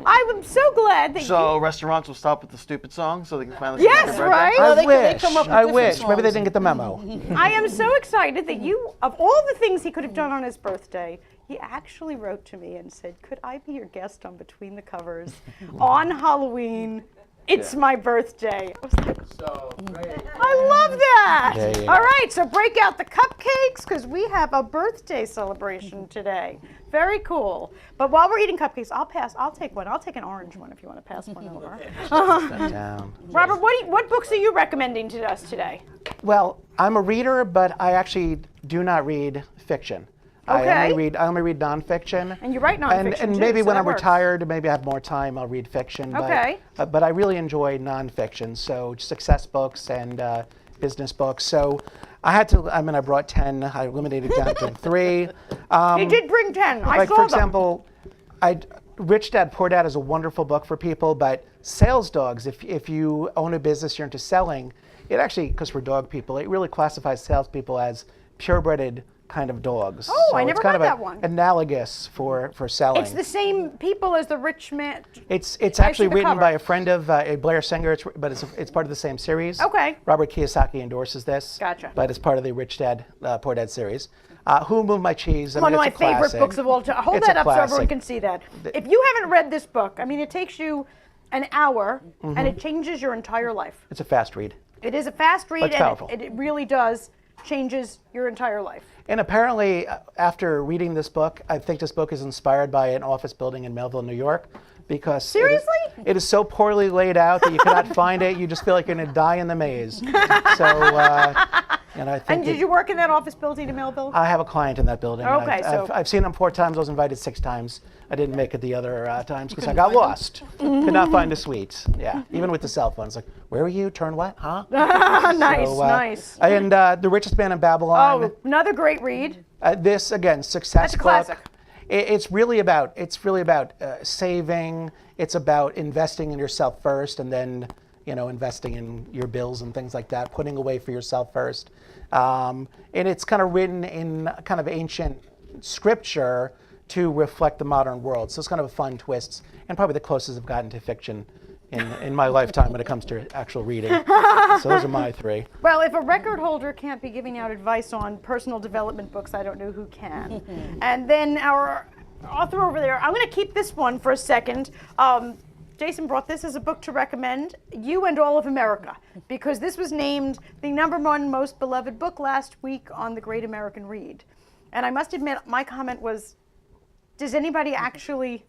I'm so glad that So restaurants will stop with the stupid song so they can finally sing Yes, happy birthday? right? No, I they wish. come up with I different wish. Maybe they songs. didn't get the memo. I am so excited that you, of all the things he could have done on his birthday, he actually wrote to me and said, could I be your guest on Between the Covers on Halloween? It's my birthday. I was like, I love that. There you All go. right, so break out the cupcakes because we have a birthday celebration today. Very cool. But while we're eating cupcakes, I'll take one. I'll take an orange one if you want to pass one over. Down. Robert, what books are you recommending to us today? Well, I'm a reader, but I actually do not read fiction. I Okay. only read nonfiction. And you write nonfiction And too, maybe so when that I'm works. retired, maybe I have more time, I'll read fiction. Okay. But I really enjoy nonfiction, so success books and business books. So I brought 10. I limited it down to 3. He did bring 10. I Like, saw for them. example, Rich Dad, Poor Dad is a wonderful book for people, but Sales Dogs, if you own a business, you're into selling, it actually, because we're dog people, it really classifies salespeople as purebred kind of dogs. Oh, So I it's never kind heard of that one. analogous for selling. It's the same people as the Rich Man. It's I actually see the written cover. by a friend of Blair Singer, but it's part of the same series. Okay. Robert Kiyosaki endorses this. Gotcha. But it's part of the Rich Dad, Poor Dad series. Who Moved My Cheese? I One mean, of my it's a favorite classic. books of all time. Hold It's that a up so everyone classic. can see that. If you haven't read this book, I mean, it takes you an hour and it changes your entire life. It's a fast read. It is a fast read It's and powerful. it really does changes your entire life. And apparently, after reading this book, I think this book is inspired by an office building in Melville, New York, because Seriously? it is so poorly laid out that you cannot find it. You just feel like you're going to die in the maze. So, and I think And did you work in that office building in Melville? I have a client in that building. and Okay, I've seen him 4 times. I was invited 6 times. I didn't make it the other times because I got lost. Could not find a suite. Yeah, even with the cell phone. It's like, where are you? Turn what? Huh? Nice, So, nice. And The Richest Man in Babylon. Oh, another great read. This again, success That's a book. classic. It's really about saving. It's about investing in yourself first, and then investing in your bills and things like that. Putting away for yourself first, and it's kind of written in kind of ancient scripture to reflect the modern world. So it's kind of a fun twist, and probably the closest I've gotten to fiction in my lifetime when it comes to actual reading. So those are my 3. Well, if a record holder can't be giving out advice on personal development books, I don't know who can. And then our author over there, I'm going to keep this one for a second. Jason brought this as a book to recommend, You and All of America, because this was named the #1 most beloved book last week on the Great American Read. And I must admit, my comment was, does anybody actually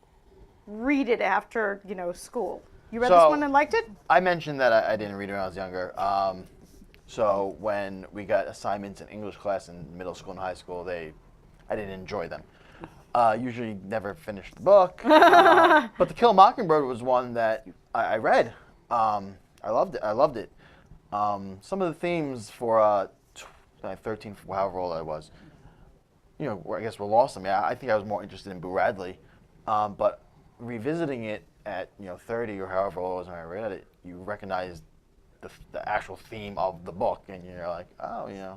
read it after, school? You read this So- one and liked it? I mentioned that I didn't read when I was younger. So when we got assignments in English class in middle school and high school, I didn't enjoy them. Usually never finished the book. But To Kill a Mockingbird was one that I read. I loved it. Some of the themes for 13, however old I was, I guess were lost on me. I think I was more interested in Boo Radley. But revisiting it at 30 or however old I was when I read it, you recognize the actual theme of the book, and you're like, oh, Yeah.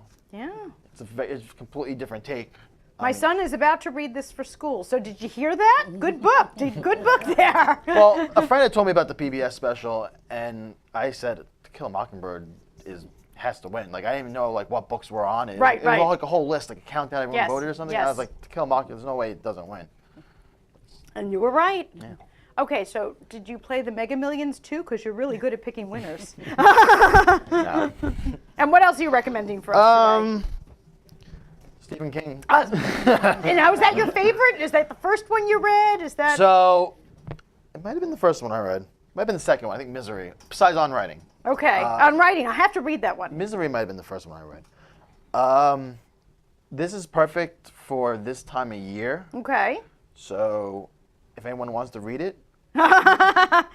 it's a completely different take. My son is about to read this for school. So did you hear that? Good book. Good book there. Well, a friend had told me about the PBS special, and I said To Kill a Mockingbird has to win. Like, I didn't even know what books were on it. Right, It was right. all like a whole list, like a countdown, everyone Yes, voted or something. yes. I was like, To Kill a Mockingbird, there's no way it doesn't win. And you were right. Yeah. Okay, so did you play the Mega Millions too? Because you're really good at picking winners. No. And what else are you recommending for us today? Stephen King. And now, is that your favorite? Is that the first one you read? Is that So, it might have been the first one I read. Might have been the second one. I think Misery. Besides On Writing. okay? On writing, I have to read that one. Misery might have been the first one I read. This is perfect for this time of year. Okay. So, if anyone wants to read it, you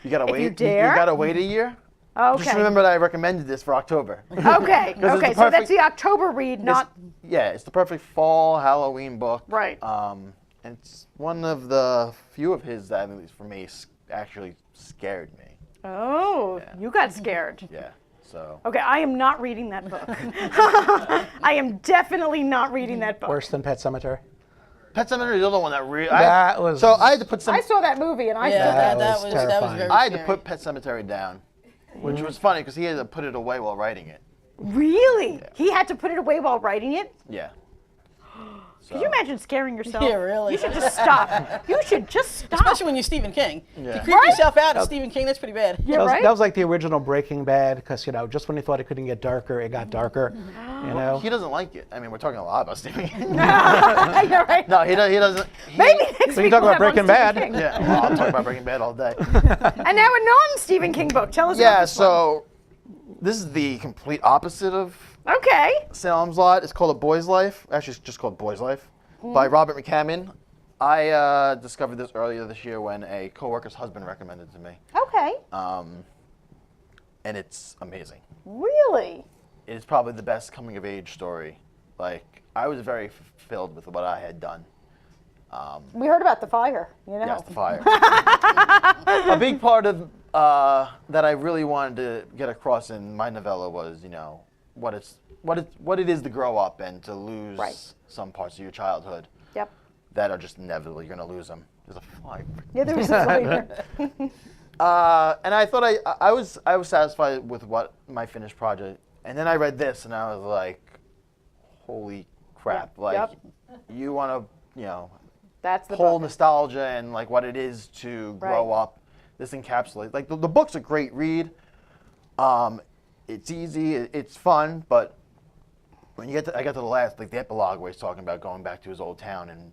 gotta wait. you dare. You gotta wait a year. Okay. Just remember that I recommended this for October. Okay. it's the Okay. So that's perfect- the October read, not Yeah, it's the perfect fall Halloween book. right. And it's one of the few of his that, at least for me, actually scared me. Oh, you got scared. Yeah. So. Okay, I am not reading that book. I am definitely not reading that book. Worse than Pet Sematary. Pet Sematary is the other one that really. That was- So I had to put some. I saw that movie and I Yeah, still That that was was terrifying. very I had to scary. put Pet Sematary down, which was funny because he had to put it away while writing it. Really? He had to put it away while writing it? Yeah. Could you imagine scaring yourself? Yeah, really. You should just stop. You should just stop. Especially when you're Stephen King. Yeah. To creep Right? yourself out as Stephen King, that's pretty bad. Yeah, That was, right? that was like the original Breaking Bad, because just when you thought it couldn't get darker, it got darker. You know. He doesn't like it. I mean, we're talking a lot about Stephen King. You're right. No, he doesn't. Maybe next So you week talk we'll about have on Breaking Bad. Stephen King. Yeah, well, I'll talk about Breaking Bad all day. And now a non-Stephen King book. Tell us about Yeah, this one. so this is the complete opposite of Okay. Salem's Lot. It's called A Boy's Life. Actually, it's just called Boy's Life by Robert McCammon. I discovered this earlier this year when a coworker's husband recommended it to me, Okay. and it's amazing. Really? It's probably the best coming of age story. Like, I was very fulfilled with what I had done. We heard about the fire, you know. Yes, the fire. A big part of that I really wanted to get across in my novella was, what it is to grow up and to lose Right. some parts of your childhood Yep. that are just inevitably you're going to lose them. There's a fly. Yeah, there was a fire. And I thought I was satisfied with what my finished project, and then I read this and I was like, holy crap! Yeah. Like, Yep. you want to, That's the whole book. nostalgia and like what it is to grow Right. up. This encapsulates like the book's a great read. It's easy, it's fun, but when I got to the last, like the epilogue where he's talking about going back to his old town and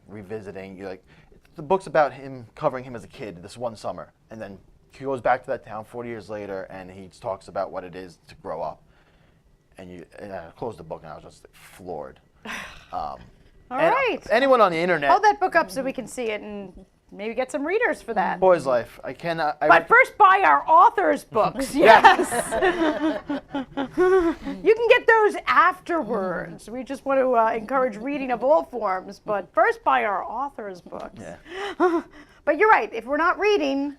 revisiting. The book's about him covering him as a kid this one summer, and then he goes back to that town 40 years later, and he talks about what it is to grow up. And I closed the book, and I was just floored. All And right. anyone on the internet, Hold that book up so we can see it and maybe get some readers for that. Boy's Life. I cannot. But first, buy our authors' books. Yes. You can get those afterwards. We just want to encourage reading of all forms. But first, buy our authors' books. Yeah. But you're right. If we're not reading,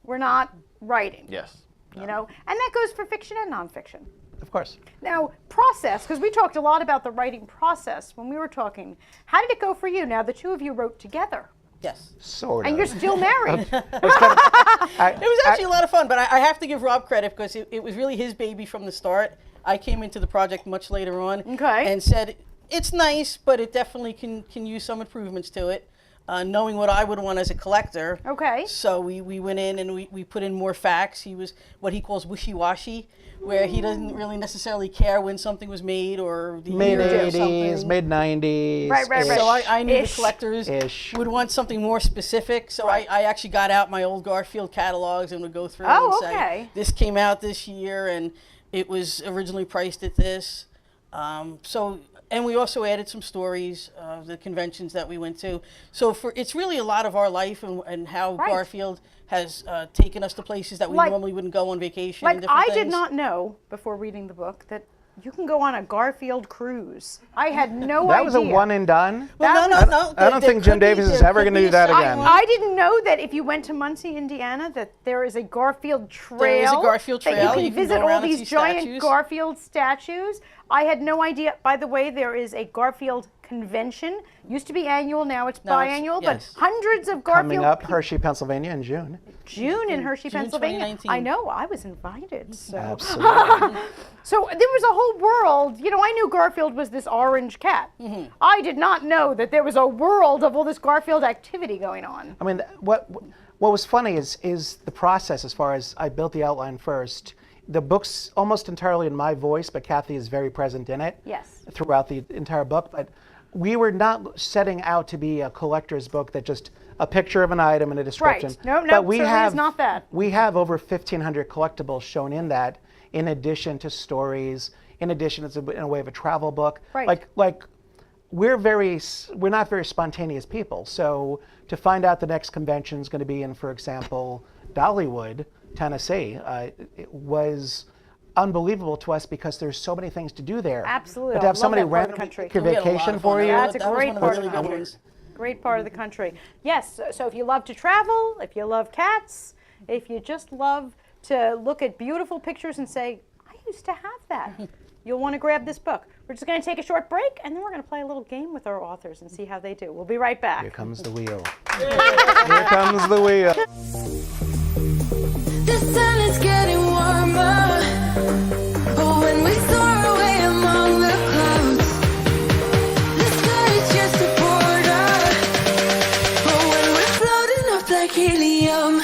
we're not writing. Yes. You know, and that goes for fiction and nonfiction. Of course. Now, process, because we talked a lot about the writing process when we were talking. How did it go for you? Now, the two of you wrote together, Yes. Sort of. and you're still married. It was actually a lot of fun, but I have to give Rob credit because it was really his baby from the start. I came into the project much later on Okay. and said, it's nice, but it definitely can use some improvements to it. Knowing what I would want as a collector. Okay. So we went in and we put in more facts. He was what he calls wishy-washy, where he doesn't really necessarily care when something was made or the Mid year or 80s, something. mid 90s. Right. So I knew Ish. the collectors Ish. would want something more specific. So I actually got out my old Garfield catalogs and would go through Oh, and okay. say, this came out this year and it was originally priced at this. And we also added some stories of the conventions that we went to. So it's really a lot of our life and how Right. Garfield has taken us to places that we Like- normally wouldn't go on vacation. and Like, different I did things. not know before reading the book that you can go on a Garfield cruise. I had no That idea. was a one and done. Well, no. I don't There think Jim could be- Davies is there ever could gonna be do a that second again. one. I didn't know that if you went to Muncie, Indiana, that there is a Garfield trail. There is a Garfield That trail. you You can can visit go all around and these see giant statues. Garfield statues. I had no idea. By the way, there is a Garfield convention. Used to be annual, now it's Now it's- biannual. yes. But hundreds of Garfield. Coming up, Hershey, Pennsylvania in June. June in Hershey, June Pennsylvania. 2019. I know. I was invited. So. Absolutely. So there was a whole world. You know, I knew Garfield was this orange cat. Mm-hmm. I did not know that there was a world of all this Garfield activity going on. I mean, what was funny is the process as far as I built the outline first. The book's almost entirely in my voice, but Kathy is very present in it. Yes. Throughout the entire book. But we were not setting out to be a collector's book that just a picture of an item and a description. Right. No, but we certainly have is not that. We have over 1,500 collectibles shown in that, in addition to stories. In addition, it's in a way of a travel book. Right. Like we're not very spontaneous people. So to find out the next convention is going to be in, for example, Dollywood, Tennessee, it was unbelievable to us because there's so many things to do there. Absolutely. But to have I love somebody that part of the randomly country. take your We had a lot vacation of for fun. you. That's a That was great one of part the of the really good country. ones. Great part of the country. Yes, so if you love to travel, if you love cats, if you just love to look at beautiful pictures and say, I used to have that, you'll want to grab this book. We're just going to take a short break, and then we're going to play a little game with our authors and see how they do. We'll be right back. Here comes the wheel. Here comes the wheel. The sun is getting warmer. Oh, when we soar away among the clouds, the sky is just a border. Oh, when we're floating up like helium.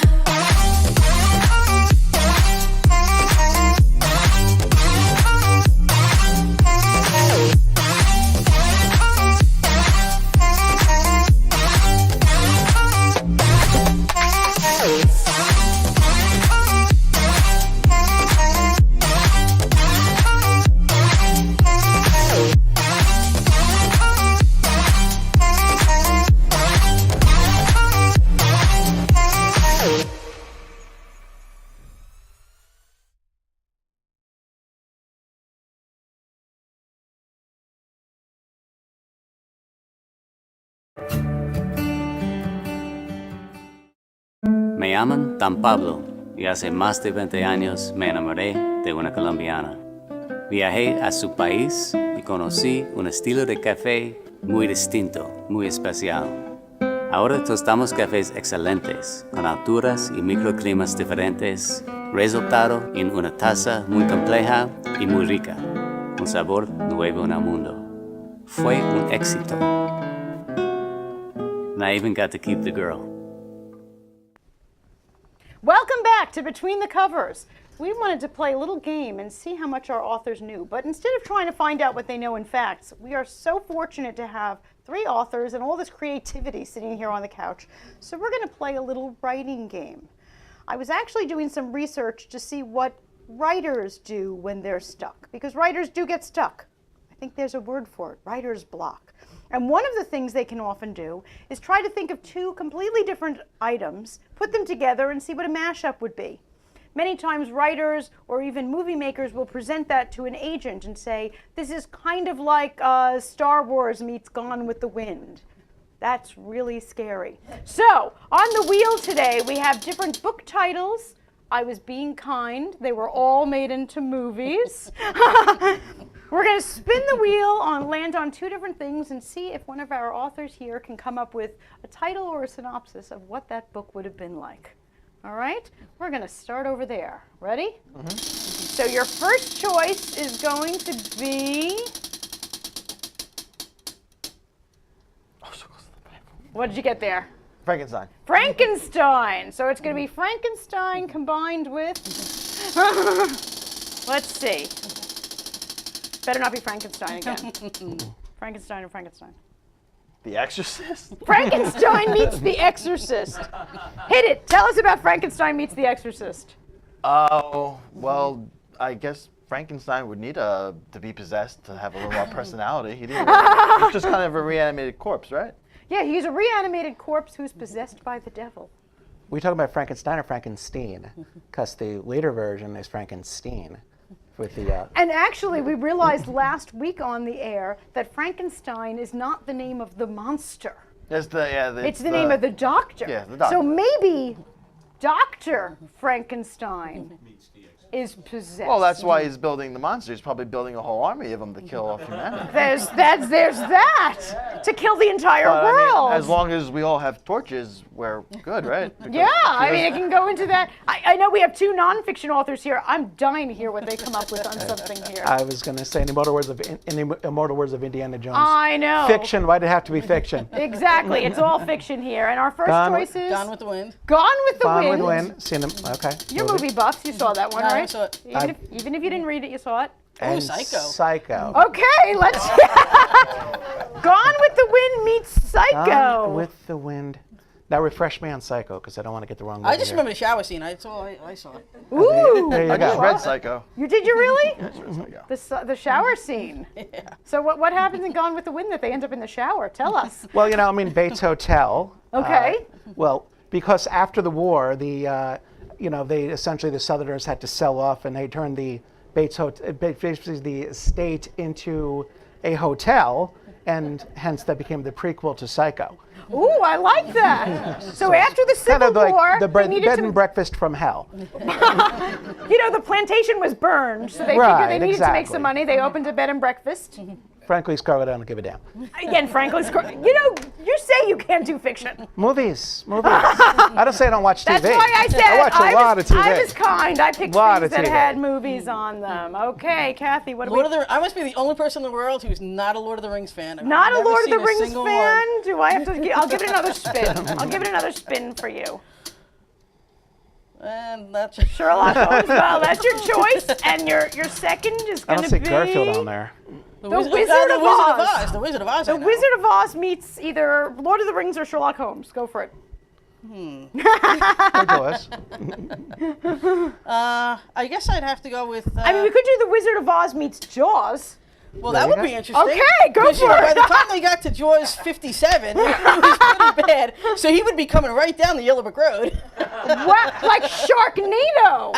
Me llaman Dan Pablo y hace más de 20 años me enamoré de una colombiana. Viajé a su país y conocí un estilo de café muy distinto, muy especial. Ahora tostamos cafés excelentes, con alturas y microclimas diferentes, resultado en una taza muy compleja y muy rica, un sabor nuevo en el mundo. Fue un éxito. And I even got to keep the girl. Welcome back to Between the Covers. We wanted to play a little game and see how much our authors knew. But instead of trying to find out what they know in facts, we are so fortunate to have 3 authors and all this creativity sitting here on the couch. So we're going to play a little writing game. I was actually doing some research to see what writers do when they're stuck, because writers do get stuck. I think there's a word for it, writer's block. And one of the things they can often do is try to think of 2 completely different items, put them together, and see what a mashup would be. Many times writers or even movie makers will present that to an agent and say, this is kind of like Star Wars meets Gone with the Wind. That's really scary. So, on the wheel today, we have different book titles. I was being kind. They were all made into movies. We're going to spin the wheel land on 2 different things and see if one of our authors here can come up with a title or a synopsis of what that book would have been like. All right? We're going to start over there. Ready? Mm-hmm. So your first choice is going to be... What did you get there? Frankenstein. Frankenstein. So it's going to be Frankenstein combined with... Let's see. Better not be Frankenstein again. Frankenstein and Frankenstein. The Exorcist? Frankenstein meets The Exorcist. Hit it. Tell us about Frankenstein meets The Exorcist. Oh, well, I guess Frankenstein would need to be possessed to have a little more personality. He's just kind of a reanimated corpse, right? Yeah, he's a reanimated corpse who's possessed by the devil. We talking about Frankenstein or Frankenstein? Because the later version is Frankenstein. With the, And actually, we realized last week on the air that Frankenstein is not the name of the monster. It's It's the name of the doctor. Yeah, the doctor. So maybe Dr. Frankenstein is possessed. Well, that's why he's building the monster. He's probably building a whole army of them to kill off humanity. There's that to kill the entire But, I mean, world. as long as we all have torches, we're good, right? Because Yeah, I he mean, it doesn't- can go into that. I know we have 2 nonfiction authors here. I'm dying to hear what they come up with on something here. I was going to say, in the immortal words of Indiana Jones. I know. Fiction. Why'd it have to be fiction? Exactly. It's all fiction here. And our first Gone choice is Gone with the Wind. Gone with the Gone Wind. with the Wind. Seen them. Okay. You're movie buffs. You saw that one, I right? saw it. Even if you didn't read it, you saw it. And Psycho. Psycho. Okay, let's. Gone with the Wind meets Psycho. Gone with the Wind. Now refresh me on Psycho, because I don't want to get the wrong. I movie just here. remember the shower scene. I saw it. Ooh. There you I just go. read Psycho. Did you really? I just read Psycho. The shower scene. So what happens in Gone with the Wind that they end up in the shower? Tell us. Well, I mean, Bates Hotel. Okay. Well, because after the war, they essentially, the Southerners had to sell off, and they turned the Bates Hotel, basically the estate, into a hotel, and hence that became the prequel to Psycho. Ooh, I like that. So after the Kind Civil of like War, the they needed bed to, and breakfast from hell. the plantation was burned, so they figured Right, they needed to make exactly. some money. They opened a bed and breakfast. Frankly, Scarlett, I don't give a damn. Again, Franklin, you say you can't do fiction. Movies. I don't say I don't watch TV. That's why I said I watch a lot of TV. I was kind. I picked Lot things of that TV. had movies on them. Okay, Kathy, what do Lord we? of the I must be the only person in the world who's not a Lord of the Rings fan. I've Not a never Lord of seen the Rings single fan. one. Do I have to? I'll give it another spin. I'll give it another spin for you. And that's Sherlock Holmes. Well, that's your choice, and your second is I going don't to see be Garfield on there. The Wizard of Oz. The Wizard of Oz. The Wizard of Oz meets either Lord of the Rings or Sherlock Holmes. Go for it. Or Jaws. I guess I'd have to go with. I mean, we could do The Wizard of Oz meets Jaws. Well, There that you would go. be interesting. Okay, go 'Cause, for By it. the time they got to Jaws 57, it was pretty bad. So he would be coming right down the Yellow Brick Road. What? Like Sharknado.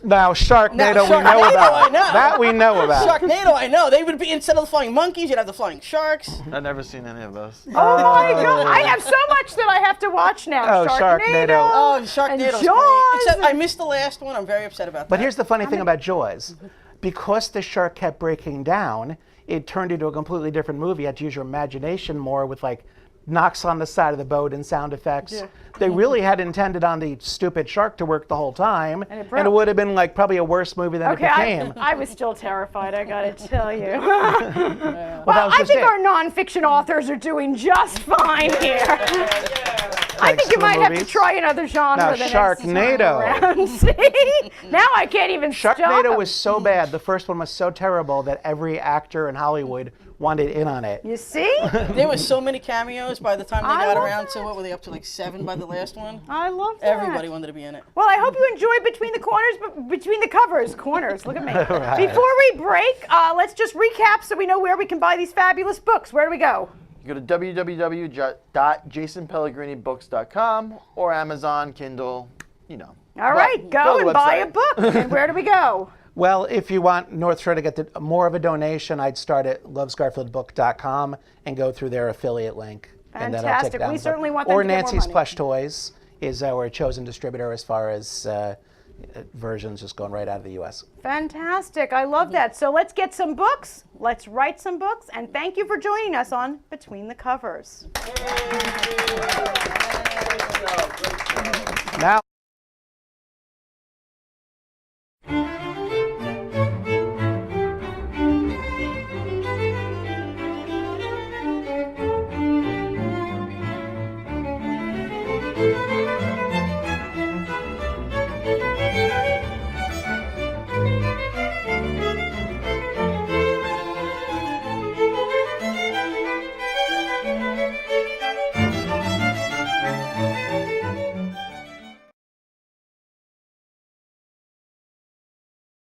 Now, Sharknado, we know Sharknado, about. I know. That we know about. Sharknado, I know. They would be, instead of the flying monkeys, you'd have the flying sharks. I've never seen any of those. Oh my God! I have so much that I have to watch now. Oh, Sharknado. Oh, and Sharknado's Jaws. great. Except I missed the last one. I'm very upset about that. But here's the funny thing about Jaws. Because the shark kept breaking down, it turned into a completely different movie. You had to use your imagination more with like knocks on the side of the boat and sound effects. They really had intended on the stupid shark to work the whole time, and it broke. would have been like probably a worse movie than Okay, it became. I was still terrified. I gotta tell you. that Well, was I just think it. our nonfiction authors are doing just fine here. I think Thanks you to the might have to movies. try another genre. Now, the next Sharknado. time around. See? Now I can't even stop. Sharknado was so bad, the first one was so terrible that every actor in Hollywood wanted in on it. You see? There were so many cameos by the time they I got love around to that. what were they up to, like 7 by the last one? I love that. Everybody wanted to be in it. Well, I hope you enjoyed Between the Corners, but Between the Covers. Corners, look at me. Right. Before we break, let's just recap so we know where we can buy these fabulous books. Where do we go? You go to www.jasonpellegrinibooks.com or Amazon, Kindle, All Well, right, go go to the and buy a website. book. And where do we go? Well, if you want North Shore to get more of a donation, I'd start at lovesgarfieldbook.com and go through their affiliate link. And then I'll take Fantastic. down We the book. certainly want them Or to get more Nancy's money. Plush Toys is our chosen distributor as far as versions just going right out of the U.S. Fantastic. I love that. So let's get some books. Let's write some books. And thank you for joining us on Between the Covers. Now.